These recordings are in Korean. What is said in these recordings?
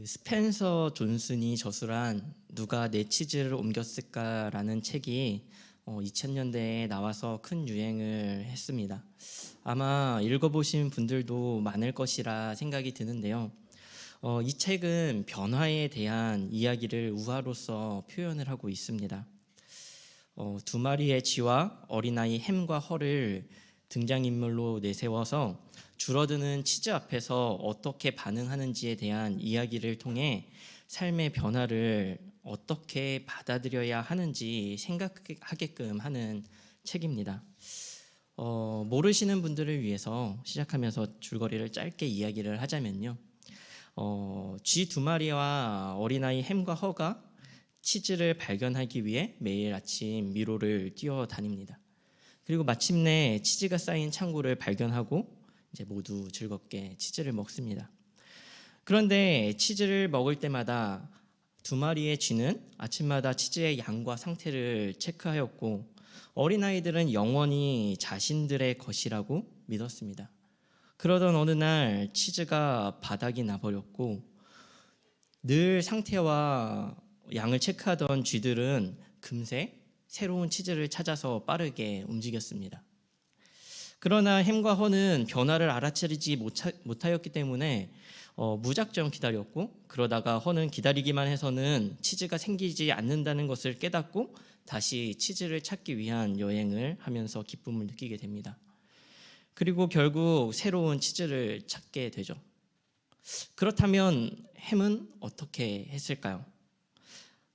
스펜서 존슨이 저술한 누가 내 치즈를 옮겼을까라는 책이 2000년대에 나와서 큰 유행을 했습니다. 아마 읽어보신 분들도 많을 것이라 생각이 드는데요. 이 책은 변화에 대한 이야기를 우화로서 표현을 하고 있습니다. 두 마리의 쥐와 어린아이 햄과 허를 등장인물로 내세워서 줄어드는 치즈 앞에서 어떻게 반응하는지에 대한 이야기를 통해 삶의 변화를 어떻게 받아들여야 하는지 생각하게끔 하는 책입니다. 모르시는 분들을 위해서 시작하면서 줄거리를 짧게 이야기를 하자면요. 쥐 두 마리와 어린아이 햄과 허가 치즈를 발견하기 위해 매일 아침 미로를 뛰어다닙니다. 그리고 마침내 치즈가 쌓인 창고를 발견하고 이제 모두 즐겁게 치즈를 먹습니다. 그런데 치즈를 먹을 때마다 두 마리의 쥐는 아침마다 치즈의 양과 상태를 체크하였고 어린아이들은 영원히 자신들의 것이라고 믿었습니다. 그러던 어느 날 치즈가 바닥이 나버렸고 늘 상태와 양을 체크하던 쥐들은 금세 새로운 치즈를 찾아서 빠르게 움직였습니다. 그러나 햄과 허는 변화를 알아차리지 못하였기 때문에 무작정 기다렸고, 그러다가 허는 기다리기만 해서는 치즈가 생기지 않는다는 것을 깨닫고 다시 치즈를 찾기 위한 여행을 하면서 기쁨을 느끼게 됩니다. 그리고 결국 새로운 치즈를 찾게 되죠. 그렇다면 햄은 어떻게 했을까요?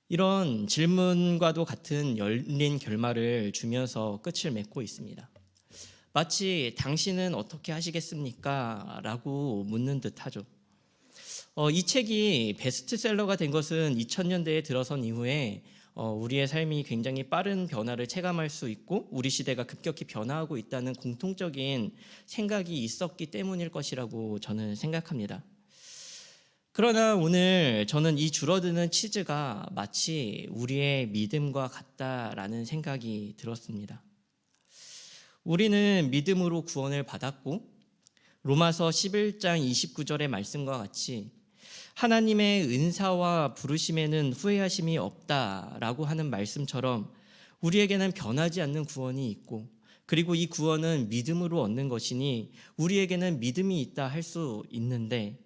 이런 질문과도 같은 열린 결말을 주면서 끝을 맺고 있습니다. 마치 당신은 어떻게 하시겠습니까? 라고 묻는 듯 하죠. 이 책이 베스트셀러가 된 것은 2000년대에 들어선 이후에 우리의 삶이 굉장히 빠른 변화를 체감할 수 있고 우리 시대가 급격히 변화하고 있다는 공통적인 생각이 있었기 때문일 것이라고 저는 생각합니다. 그러나 오늘 저는 이 줄어드는 치즈가 마치 우리의 믿음과 같다라는 생각이 들었습니다. 우리는 믿음으로 구원을 받았고 로마서 11장 29절의 말씀과 같이 하나님의 은사와 부르심에는 후회하심이 없다라고 하는 말씀처럼 우리에게는 변하지 않는 구원이 있고 그리고 이 구원은 믿음으로 얻는 것이니 우리에게는 믿음이 있다 할 수 있는데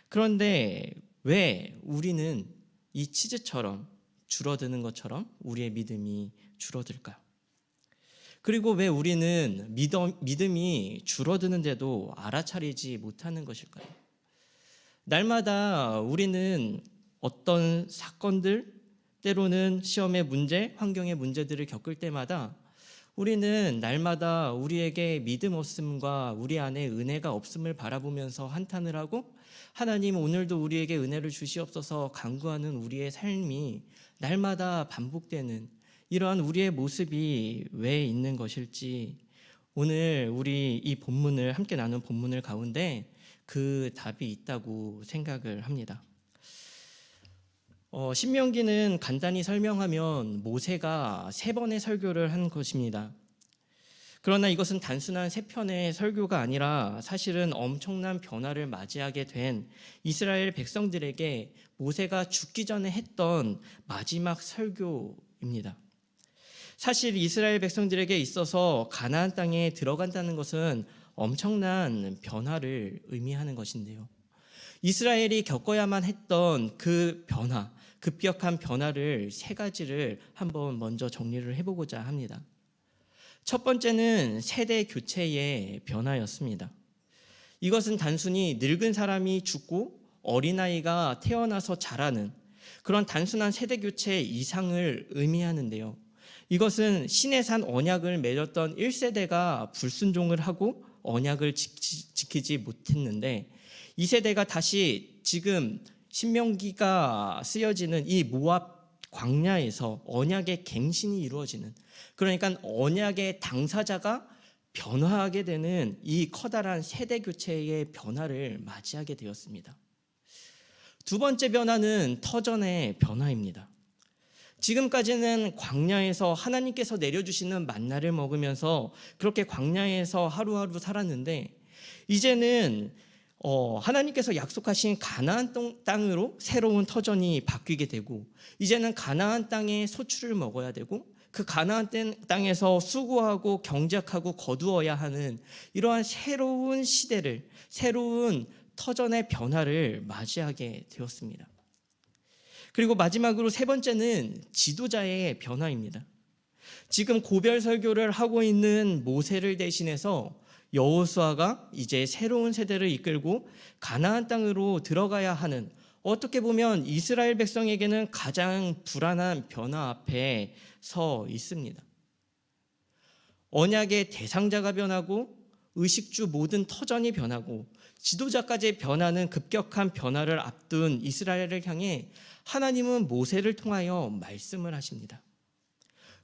그런데 왜 우리는 이 치즈처럼 줄어드는 것처럼 우리의 믿음이 줄어들까요? 그리고 왜 우리는 믿음이 줄어드는데도 알아차리지 못하는 것일까요? 날마다 우리는 어떤 사건들, 때로는 시험의 문제, 환경의 문제들을 겪을 때마다 우리는 날마다 우리에게 믿음 없음과 우리 안에 은혜가 없음을 바라보면서 한탄을 하고 하나님 오늘도 우리에게 은혜를 주시옵소서 간구하는 우리의 삶이 날마다 반복되는 이러한 우리의 모습이 왜 있는 것일지 오늘 우리 이 본문을 함께 나눈 본문을 가운데 그 답이 있다고 생각을 합니다. 신명기는 간단히 설명하면 모세가 3번의 설교를 한 것입니다. 그러나 이것은 단순한 3편의 설교가 아니라 사실은 엄청난 변화를 맞이하게 된 이스라엘 백성들에게 모세가 죽기 전에 했던 마지막 설교입니다. 사실 이스라엘 백성들에게 있어서 가나안 땅에 들어간다는 것은 엄청난 변화를 의미하는 것인데요. 이스라엘이 겪어야만 했던 그 변화, 급격한 변화를 3가지를 한번 먼저 정리를 해보고자 합니다. 첫 번째는 세대 교체의 변화였습니다. 이것은 단순히 늙은 사람이 죽고 어린아이가 태어나서 자라는 그런 단순한 세대 교체 이상을 의미하는데요. 이것은 신의 산 언약을 맺었던 1세대가 불순종을 하고 언약을 지키지 못했는데 2세대가 다시 지금 신명기가 쓰여지는 이 모압 광야에서 언약의 갱신이 이루어지는 그러니까 언약의 당사자가 변화하게 되는 이 커다란 세대 교체의 변화를 맞이하게 되었습니다. 두 번째 변화는 터전의 변화입니다. 지금까지는 광야에서 하나님께서 내려주시는 만나를 먹으면서 그렇게 광야에서 하루하루 살았는데 이제는 하나님께서 약속하신 가나안 땅으로 새로운 터전이 바뀌게 되고 이제는 가나안 땅의 소출을 먹어야 되고 그 가나안 땅에서 수고하고 경작하고 거두어야 하는 이러한 새로운 시대를, 새로운 터전의 변화를 맞이하게 되었습니다. 그리고 마지막으로 세 번째는 지도자의 변화입니다. 지금 고별 설교를 하고 있는 모세를 대신해서 여호수아가 이제 새로운 세대를 이끌고 가나안 땅으로 들어가야 하는, 어떻게 보면 이스라엘 백성에게는 가장 불안한 변화 앞에 서 있습니다. 언약의 대상자가 변하고 의식주 모든 터전이 변하고 지도자까지 변하는 급격한 변화를 앞둔 이스라엘을 향해 하나님은 모세를 통하여 말씀을 하십니다.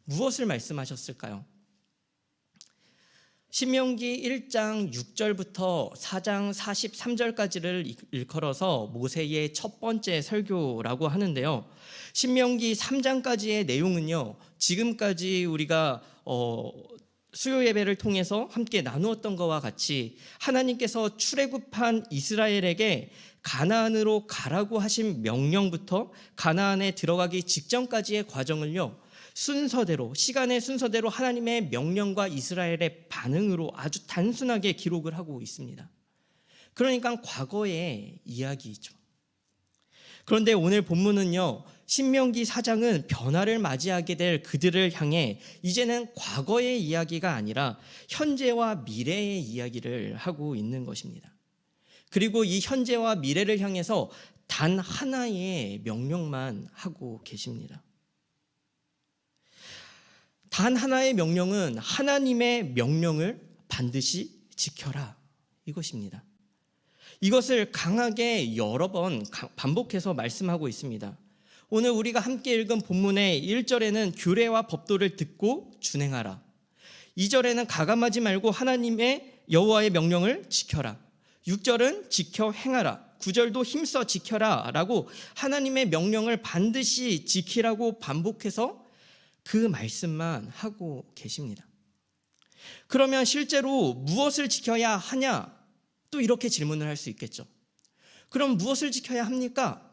무엇을 말씀하셨을까요? 신명기 1장 6절부터 4장 43절까지를 일컬어서 모세의 첫 번째 설교라고 하는데요. 신명기 3장까지의 내용은요, 지금까지 우리가 수요 예배를 통해서 함께 나누었던 것과 같이 하나님께서 출애굽한 이스라엘에게 가나안으로 가라고 하신 명령부터 가나안에 들어가기 직전까지의 과정을요, 순서대로, 시간의 순서대로 하나님의 명령과 이스라엘의 반응으로 아주 단순하게 기록을 하고 있습니다. 그러니까 과거의 이야기이죠. 그런데 오늘 본문은요, 신명기 4장은 변화를 맞이하게 될 그들을 향해 이제는 과거의 이야기가 아니라 현재와 미래의 이야기를 하고 있는 것입니다. 그리고 이 현재와 미래를 향해서 단 하나의 명령만 하고 계십니다. 단 하나의 명령은 하나님의 명령을 반드시 지켜라, 이것입니다. 이것을 강하게 여러 번 반복해서 말씀하고 있습니다. 오늘 우리가 함께 읽은 본문의 1절에는 규례와 법도를 듣고 준행하라. 2절에는 가감하지 말고 하나님의 여호와의 명령을 지켜라. 6절은 지켜 행하라. 9절도 힘써 지켜라 라고 하나님의 명령을 반드시 지키라고 반복해서 그 말씀만 하고 계십니다. 그러면 실제로 무엇을 지켜야 하냐? 또 이렇게 질문을 할 수 있겠죠. 그럼 무엇을 지켜야 합니까?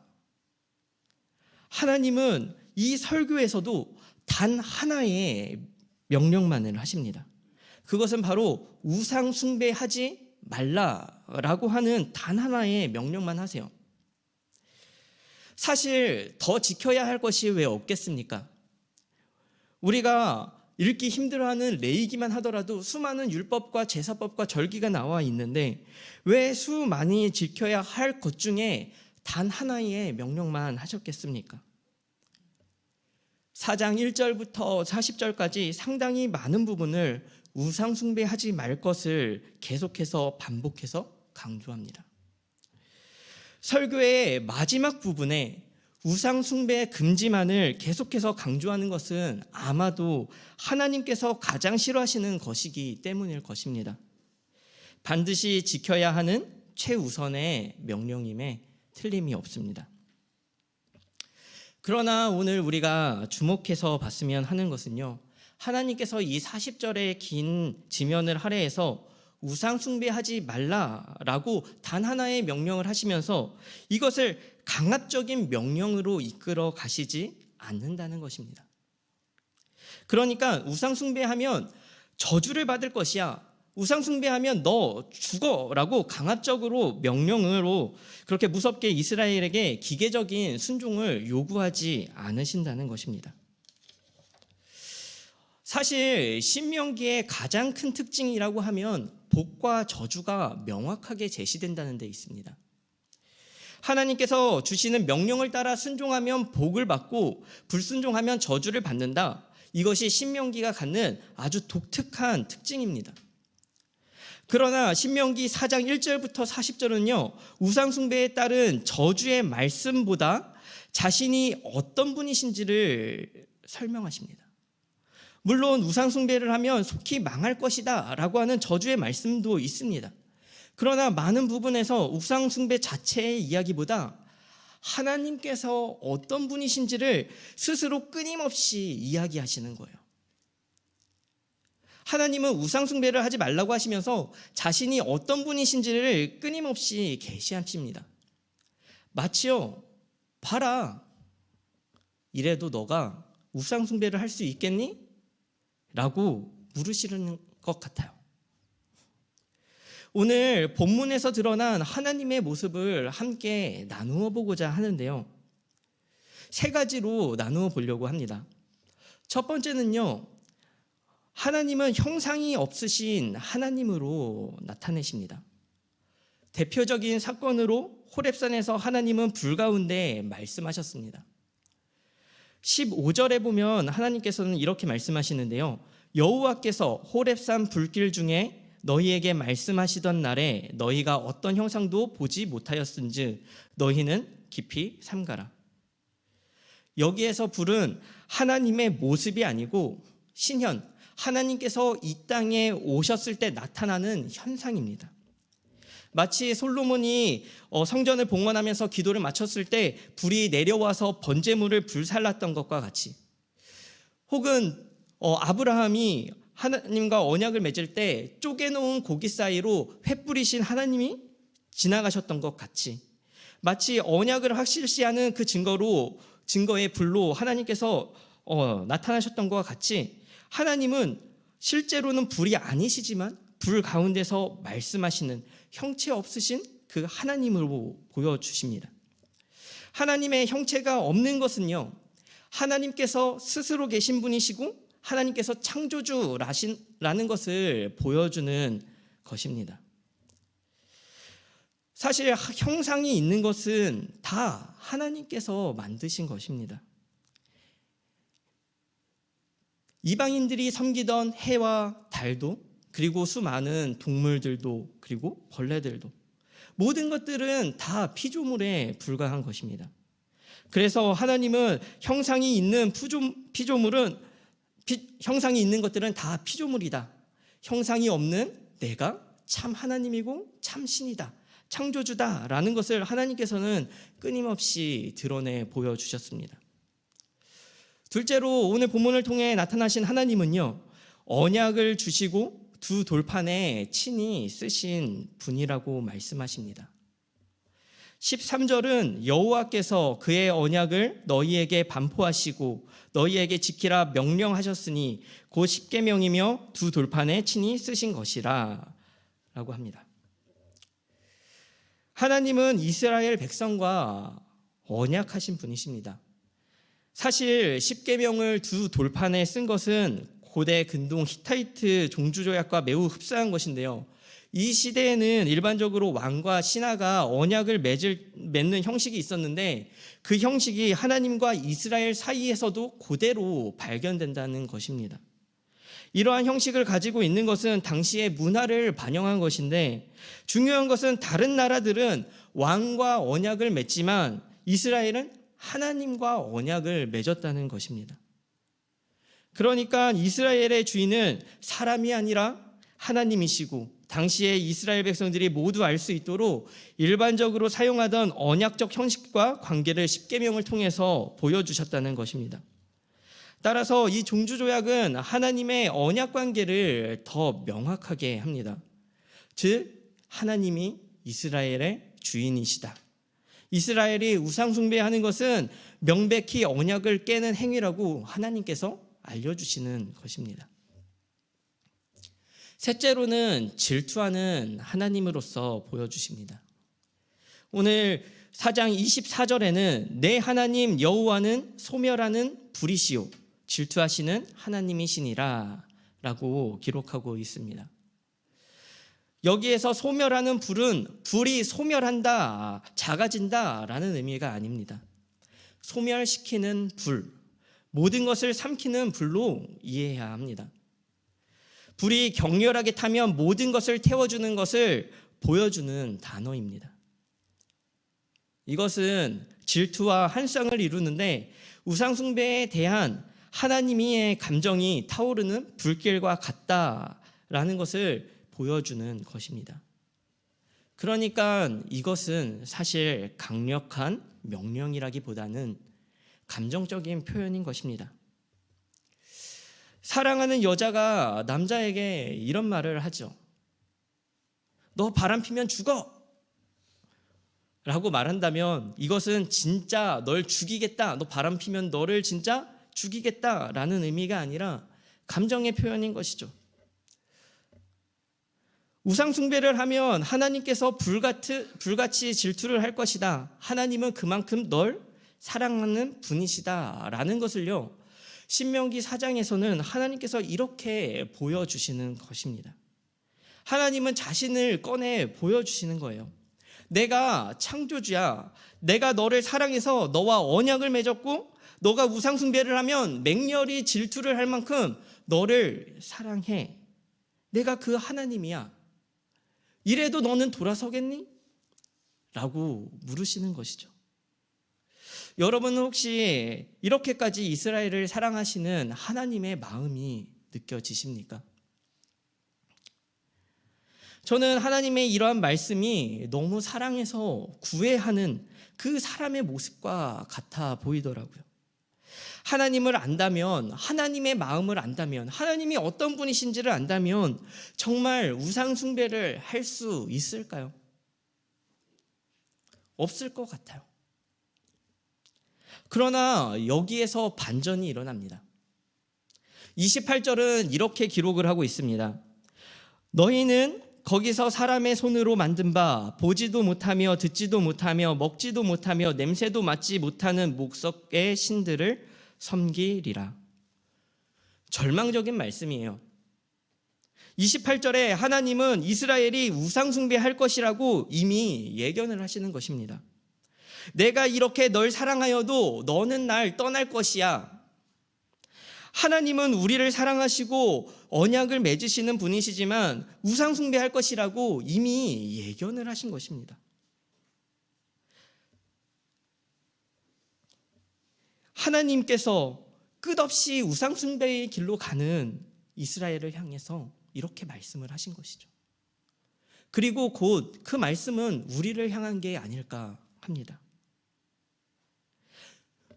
하나님은 이 설교에서도 단 하나의 명령만을 하십니다. 그것은 바로 우상 숭배하지 말라라고 하는 단 하나의 명령만 하세요. 사실 더 지켜야 할 것이 왜 없겠습니까? 우리가 읽기 힘들어하는 레위기만 하더라도 수많은 율법과 제사법과 절기가 나와 있는데 왜 수많이 지켜야 할 것 중에 단 하나의 명령만 하셨겠습니까? 4장 1절부터 40절까지 상당히 많은 부분을 우상 숭배하지 말 것을 계속해서 반복해서 강조합니다. 설교의 마지막 부분에 우상 숭배 금지만을 계속해서 강조하는 것은 아마도 하나님께서 가장 싫어하시는 것이기 때문일 것입니다. 반드시 지켜야 하는 최우선의 명령임에 틀림이 없습니다. 그러나 오늘 우리가 주목해서 봤으면 하는 것은요, 하나님께서 이 40절의 긴 지면을 할애해서 우상 숭배하지 말라라고 단 하나의 명령을 하시면서 이것을 강압적인 명령으로 이끌어 가시지 않는다는 것입니다. 그러니까 우상 숭배하면 저주를 받을 것이야, 우상 숭배하면 너 죽어라고 강압적으로 명령으로 그렇게 무섭게 이스라엘에게 기계적인 순종을 요구하지 않으신다는 것입니다. 사실 신명기의 가장 큰 특징이라고 하면 복과 저주가 명확하게 제시된다는 데 있습니다. 하나님께서 주시는 명령을 따라 순종하면 복을 받고 불순종하면 저주를 받는다. 이것이 신명기가 갖는 아주 독특한 특징입니다. 그러나 신명기 4장 1절부터 40절은요, 우상숭배에 따른 저주의 말씀보다 자신이 어떤 분이신지를 설명하십니다. 물론 우상숭배를 하면 속히 망할 것이다 라고 하는 저주의 말씀도 있습니다. 그러나 많은 부분에서 우상숭배 자체의 이야기보다 하나님께서 어떤 분이신지를 스스로 끊임없이 이야기하시는 거예요. 하나님은 우상 숭배를 하지 말라고 하시면서 자신이 어떤 분이신지를 끊임없이 계시하십니다. 마치요, 봐라, 이래도 너가 우상 숭배를 할 수 있겠니? 라고 물으시는 것 같아요. 오늘 본문에서 드러난 하나님의 모습을 함께 나누어 보고자 하는데요. 세 가지로 나누어 보려고 합니다. 첫 번째는요, 하나님은 형상이 없으신 하나님으로 나타내십니다. 대표적인 사건으로 호렙산에서 하나님은 불 가운데 말씀하셨습니다. 15절에 보면 하나님께서는 이렇게 말씀하시는데요. 여호와께서 호렙산 불길 중에 너희에게 말씀하시던 날에 너희가 어떤 형상도 보지 못하였은즉 너희는 깊이 삼가라. 여기에서 불은 하나님의 모습이 아니고 신현, 하나님께서 이 땅에 오셨을 때 나타나는 현상입니다. 마치 솔로몬이 성전을 봉헌하면서 기도를 마쳤을 때 불이 내려와서 번제물을 불살랐던 것과 같이, 혹은 아브라함이 하나님과 언약을 맺을 때 쪼개놓은 고기 사이로 횃불이신 하나님이 지나가셨던 것 같이, 마치 언약을 확실시하는 그 증거의 불로 하나님께서 나타나셨던 것과 같이, 하나님은 실제로는 불이 아니시지만 불 가운데서 말씀하시는 형체 없으신 그 하나님으로 보여주십니다. 하나님의 형체가 없는 것은요, 하나님께서 스스로 계신 분이시고 하나님께서 창조주라는 것을 보여주는 것입니다. 사실 형상이 있는 것은 다 하나님께서 만드신 것입니다. 이방인들이 섬기던 해와 달도, 그리고 수많은 동물들도, 그리고 벌레들도, 모든 것들은 다 피조물에 불과한 것입니다. 그래서 하나님은 형상이 있는 형상이 있는 것들은 다 피조물이다. 형상이 없는 내가 참 하나님이고 참 신이다, 창조주다라는 것을 하나님께서는 끊임없이 드러내 보여주셨습니다. 둘째로 오늘 본문을 통해 나타나신 하나님은요, 언약을 주시고 두 돌판에 친히 쓰신 분이라고 말씀하십니다. 13절은 여호와께서 그의 언약을 너희에게 반포하시고 너희에게 지키라 명령하셨으니 곧 십계명이며 두 돌판에 친히 쓰신 것이라 라고 합니다. 하나님은 이스라엘 백성과 언약하신 분이십니다. 사실 십계명을 두 돌판에 쓴 것은 고대 근동 히타이트 종주조약과 매우 흡사한 것인데요. 이 시대에는 일반적으로 왕과 신하가 언약을 맺는 형식이 있었는데 그 형식이 하나님과 이스라엘 사이에서도 그대로 발견된다는 것입니다. 이러한 형식을 가지고 있는 것은 당시의 문화를 반영한 것인데, 중요한 것은 다른 나라들은 왕과 언약을 맺지만 이스라엘은 하나님과 언약을 맺었다는 것입니다. 그러니까 이스라엘의 주인은 사람이 아니라 하나님이시고, 당시의 이스라엘 백성들이 모두 알 수 있도록 일반적으로 사용하던 언약적 형식과 관계를 십계명을 통해서 보여주셨다는 것입니다. 따라서 이 종주조약은 하나님의 언약 관계를 더 명확하게 합니다. 즉 하나님이 이스라엘의 주인이시다. 이스라엘이 우상 숭배하는 것은 명백히 언약을 깨는 행위라고 하나님께서 알려주시는 것입니다. 셋째로는 질투하는 하나님으로서 보여주십니다. 오늘 4장 24절에는 내 하나님 여호와는 소멸하는 불이시요 질투하시는 하나님이시니라 라고 기록하고 있습니다. 여기에서 소멸하는 불은 불이 소멸한다, 작아진다 라는 의미가 아닙니다. 소멸시키는 불, 모든 것을 삼키는 불로 이해해야 합니다. 불이 격렬하게 타면 모든 것을 태워주는 것을 보여주는 단어입니다. 이것은 질투와 한쌍을 이루는데 우상숭배에 대한 하나님의 감정이 타오르는 불길과 같다라는 것을 보여주는 것입니다. 그러니까 이것은 사실 강력한 명령이라기보다는 감정적인 표현인 것입니다. 사랑하는 여자가 남자에게 이런 말을 하죠. 너 바람피면 죽어! 라고 말한다면 이것은 진짜 널 죽이겠다, 너 바람피면 너를 진짜 죽이겠다 라는 의미가 아니라 감정의 표현인 것이죠. 우상숭배를 하면 하나님께서 불같이 질투를 할 것이다. 하나님은 그만큼 널 사랑하는 분이시다 라는 것을요, 신명기 4장에서는 하나님께서 이렇게 보여주시는 것입니다. 하나님은 자신을 꺼내 보여주시는 거예요. 내가 창조주야. 내가 너를 사랑해서 너와 언약을 맺었고, 너가 우상숭배를 하면 맹렬히 질투를 할 만큼 너를 사랑해. 내가 그 하나님이야. 이래도 너는 돌아서겠니? 라고 물으시는 것이죠. 여러분은 혹시 이렇게까지 이스라엘을 사랑하시는 하나님의 마음이 느껴지십니까? 저는 하나님의 이러한 말씀이 너무 사랑해서 구애하는 그 사람의 모습과 같아 보이더라고요. 하나님을 안다면, 하나님의 마음을 안다면, 하나님이 어떤 분이신지를 안다면 정말 우상숭배를 할 수 있을까요? 없을 것 같아요. 그러나 여기에서 반전이 일어납니다. 28절은 이렇게 기록을 하고 있습니다. 너희는 거기서 사람의 손으로 만든 바 보지도 못하며 듣지도 못하며 먹지도 못하며 냄새도 맡지 못하는 목석의 신들을 섬기리라. 절망적인 말씀이에요. 28절에 하나님은 이스라엘이 우상숭배할 것이라고 이미 예견을 하시는 것입니다. 내가 이렇게 널 사랑하여도 너는 날 떠날 것이야. 하나님은 우리를 사랑하시고 언약을 맺으시는 분이시지만 우상숭배할 것이라고 이미 예견을 하신 것입니다. 하나님께서 끝없이 우상숭배의 길로 가는 이스라엘을 향해서 이렇게 말씀을 하신 것이죠. 그리고 곧 그 말씀은 우리를 향한 게 아닐까 합니다.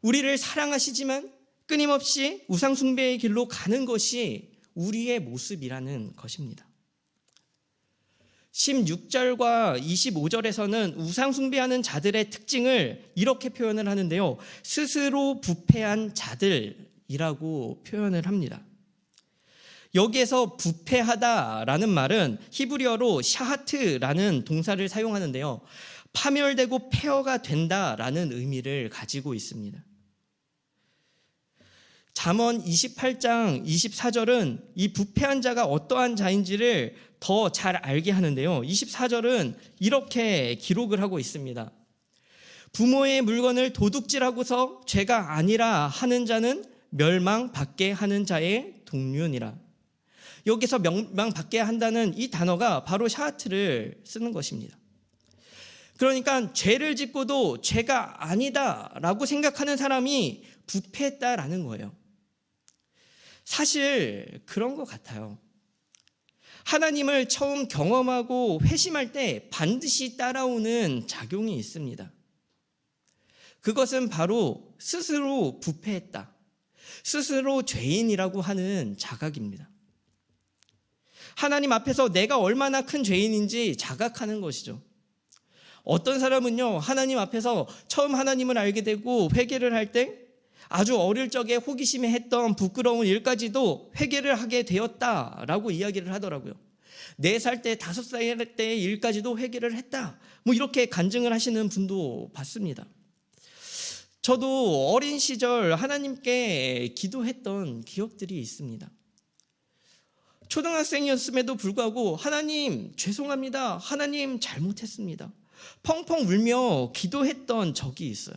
우리를 사랑하시지만 끊임없이 우상숭배의 길로 가는 것이 우리의 모습이라는 것입니다. 16절과 25절에서는 우상숭배하는 자들의 특징을 이렇게 표현을 하는데요. 스스로 부패한 자들이라고 표현을 합니다. 여기에서 부패하다라는 말은 히브리어로 샤하트라는 동사를 사용하는데요. 파멸되고 폐허가 된다라는 의미를 가지고 있습니다. 잠언 28장 24절은 이 부패한 자가 어떠한 자인지를 더 잘 알게 하는데요. 24절은 이렇게 기록을 하고 있습니다. 부모의 물건을 도둑질하고서 죄가 아니라 하는 자는 멸망받게 하는 자의 동류니라. 여기서 멸망받게 한다는 이 단어가 바로 샤하트를 쓰는 것입니다. 그러니까 죄를 짓고도 죄가 아니다라고 생각하는 사람이 부패했다라는 거예요. 사실 그런 것 같아요. 하나님을 처음 경험하고 회심할 때 반드시 따라오는 작용이 있습니다. 그것은 바로 스스로 부패했다, 스스로 죄인이라고 하는 자각입니다. 하나님 앞에서 내가 얼마나 큰 죄인인지 자각하는 것이죠. 어떤 사람은요, 하나님 앞에서 처음 하나님을 알게 되고 회개를 할 때 아주 어릴 적에 호기심에 했던 부끄러운 일까지도 회개를 하게 되었다라고 이야기를 하더라고요. 4살 때, 5살 때의 일까지도 회개를 했다, 이렇게 간증을 하시는 분도 봤습니다. 저도 어린 시절 하나님께 기도했던 기억들이 있습니다. 초등학생이었음에도 불구하고 하나님 죄송합니다, 하나님 잘못했습니다, 펑펑 울며 기도했던 적이 있어요.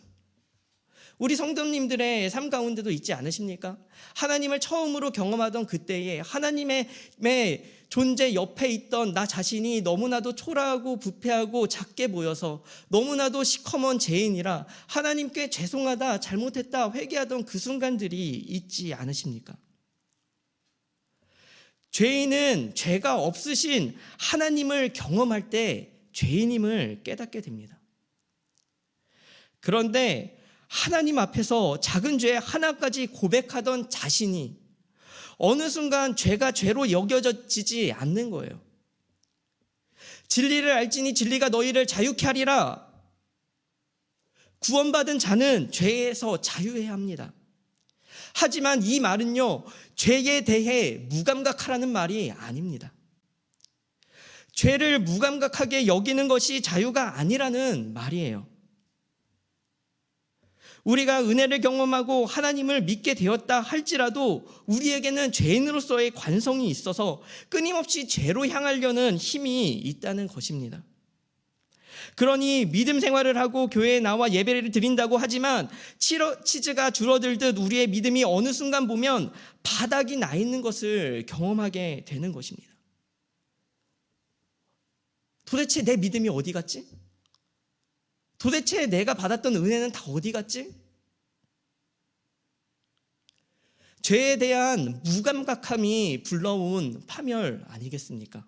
우리 성도님들의 삶 가운데도 있지 않으십니까? 하나님을 처음으로 경험하던 그때에 하나님의 존재 옆에 있던 나 자신이 너무나도 초라하고 부패하고 작게 보여서 너무나도 시커먼 죄인이라 하나님께 죄송하다, 잘못했다 회개하던 그 순간들이 있지 않으십니까? 죄인은 죄가 없으신 하나님을 경험할 때 죄인임을 깨닫게 됩니다. 그런데 하나님 앞에서 작은 죄 하나까지 고백하던 자신이 어느 순간 죄가 죄로 여겨지지 않는 거예요. 진리를 알지니 진리가 너희를 자유케 하리라. 구원받은 자는 죄에서 자유해야 합니다. 하지만 이 말은요, 죄에 대해 무감각하라는 말이 아닙니다. 죄를 무감각하게 여기는 것이 자유가 아니라는 말이에요. 우리가 은혜를 경험하고 하나님을 믿게 되었다 할지라도 우리에게는 죄인으로서의 관성이 있어서 끊임없이 죄로 향하려는 힘이 있다는 것입니다. 그러니 믿음 생활을 하고 교회에 나와 예배를 드린다고 하지만 치즈가 줄어들듯 우리의 믿음이 어느 순간 보면 바닥이 나 있는 것을 경험하게 되는 것입니다. 도대체 내 믿음이 어디 갔지? 도대체 내가 받았던 은혜는 다 어디 갔지? 죄에 대한 무감각함이 불러온 파멸 아니겠습니까?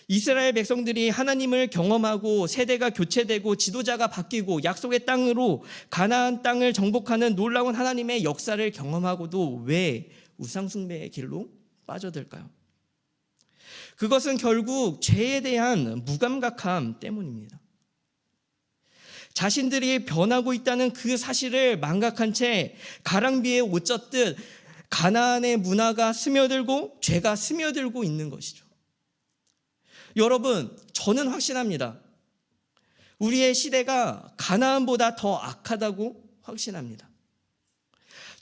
이스라엘 백성들이 하나님을 경험하고 세대가 교체되고 지도자가 바뀌고 약속의 땅으로 가나안 땅을 정복하는 놀라운 하나님의 역사를 경험하고도 왜 우상숭배의 길로 빠져들까요? 그것은 결국 죄에 대한 무감각함 때문입니다. 자신들이 변하고 있다는 그 사실을 망각한 채 가랑비에 옷 젖듯 가나안의 문화가 스며들고 죄가 스며들고 있는 것이죠. 여러분, 저는 확신합니다. 우리의 시대가 가나안보다 더 악하다고 확신합니다.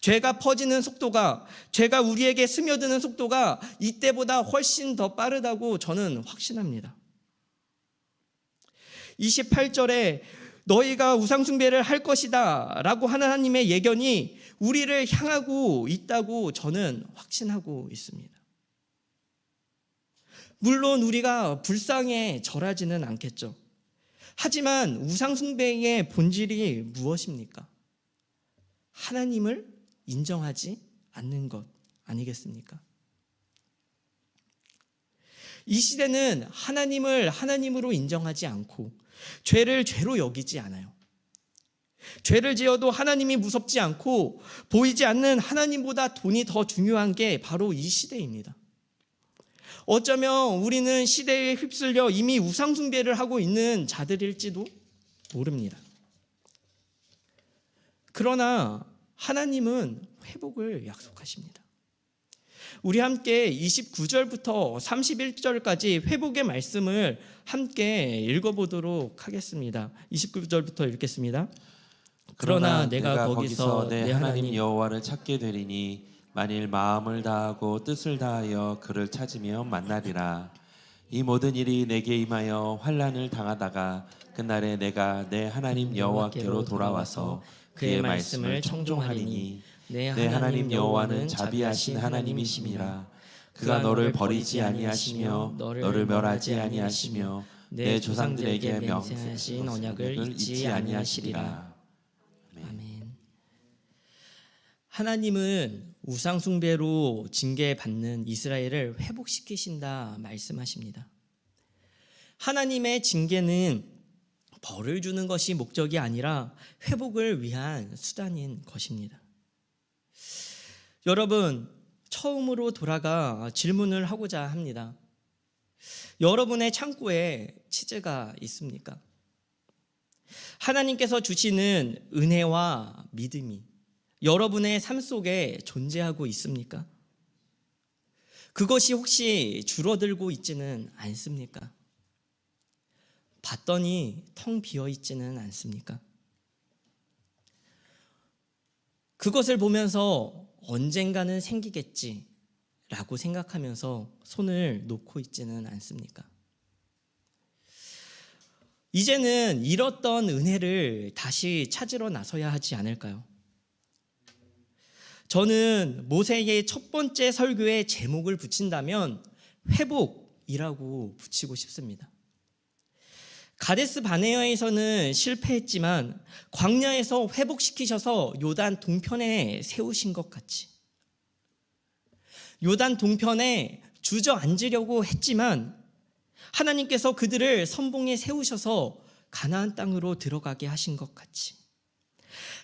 죄가 퍼지는 속도가, 죄가 우리에게 스며드는 속도가 이때보다 훨씬 더 빠르다고 저는 확신합니다. 28절에 너희가 우상숭배를 할 것이다 라고 하는 하나님의 예견이 우리를 향하고 있다고 저는 확신하고 있습니다. 물론 우리가 불쌍해 절하지는 않겠죠. 하지만 우상숭배의 본질이 무엇입니까? 하나님을 인정하지 않는 것 아니겠습니까? 이 시대는 하나님을 하나님으로 인정하지 않고 죄를 죄로 여기지 않아요. 죄를 지어도 하나님이 무섭지 않고 보이지 않는 하나님보다 돈이 더 중요한 게 바로 이 시대입니다. 어쩌면 우리는 시대에 휩쓸려 이미 우상숭배를 하고 있는 자들일지도 모릅니다. 그러나 하나님은 회복을 약속하십니다. 우리 함께 29절부터 31절까지 회복의 말씀을 함께 읽어보도록 하겠습니다. 29절부터 읽겠습니다. 그러나 내가 거기서 내 하나님 여호와를 찾게 되리니 만일 마음을 다하고 뜻을 다하여 그를 찾으면 만나리라. 이 모든 일이 내게 임하여 환난을 당하다가 그날에 내가 내 하나님 여호와께로 돌아와서 그의 말씀을 청종하리니 내 하나님 여호와는 자비하신 하나님이심이라. 그가 너를 버리지 아니하시며 너를 멸하지 아니하시며 내 조상들에게 명세하신 언약을 잊지 아니하시리라. 아멘. 하나님은 우상숭배로 징계받는 이스라엘을 회복시키신다 말씀하십니다. 하나님의 징계는 벌을 주는 것이 목적이 아니라 회복을 위한 수단인 것입니다. 여러분, 처음으로 돌아가 질문을 하고자 합니다. 여러분의 창고에 치즈가 있습니까? 하나님께서 주시는 은혜와 믿음이 여러분의 삶 속에 존재하고 있습니까? 그것이 혹시 줄어들고 있지는 않습니까? 봤더니 텅 비어 있지는 않습니까? 그것을 보면서 언젠가는 생기겠지라고 생각하면서 손을 놓고 있지는 않습니까? 이제는 잃었던 은혜를 다시 찾으러 나서야 하지 않을까요? 저는 모세의 첫 번째 설교에 제목을 붙인다면 회복이라고 붙이고 싶습니다. 가데스 바네아에서는 실패했지만 광야에서 회복시키셔서 요단 동편에 세우신 것 같이, 요단 동편에 주저앉으려고 했지만 하나님께서 그들을 선봉에 세우셔서 가나안 땅으로 들어가게 하신 것 같이,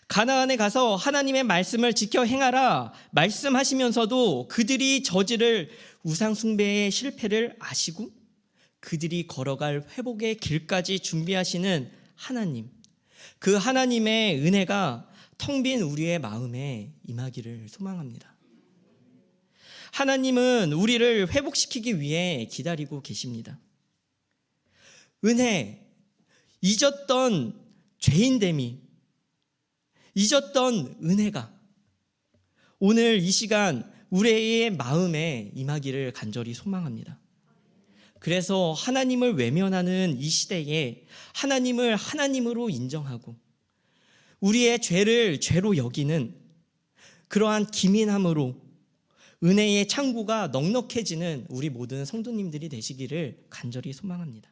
가나안에 가서 하나님의 말씀을 지켜 행하라 말씀하시면서도 그들이 저지를 우상 숭배의 실패를 아시고 그들이 걸어갈 회복의 길까지 준비하시는 하나님, 그 하나님의 은혜가 텅 빈 우리의 마음에 임하기를 소망합니다. 하나님은 우리를 회복시키기 위해 기다리고 계십니다. 은혜, 잊었던 죄인됨이, 잊었던 은혜가 오늘 이 시간 우리의 마음에 임하기를 간절히 소망합니다. 그래서 하나님을 외면하는 이 시대에 하나님을 하나님으로 인정하고 우리의 죄를 죄로 여기는 그러한 기민함으로 은혜의 창구가 넉넉해지는 우리 모든 성도님들이 되시기를 간절히 소망합니다.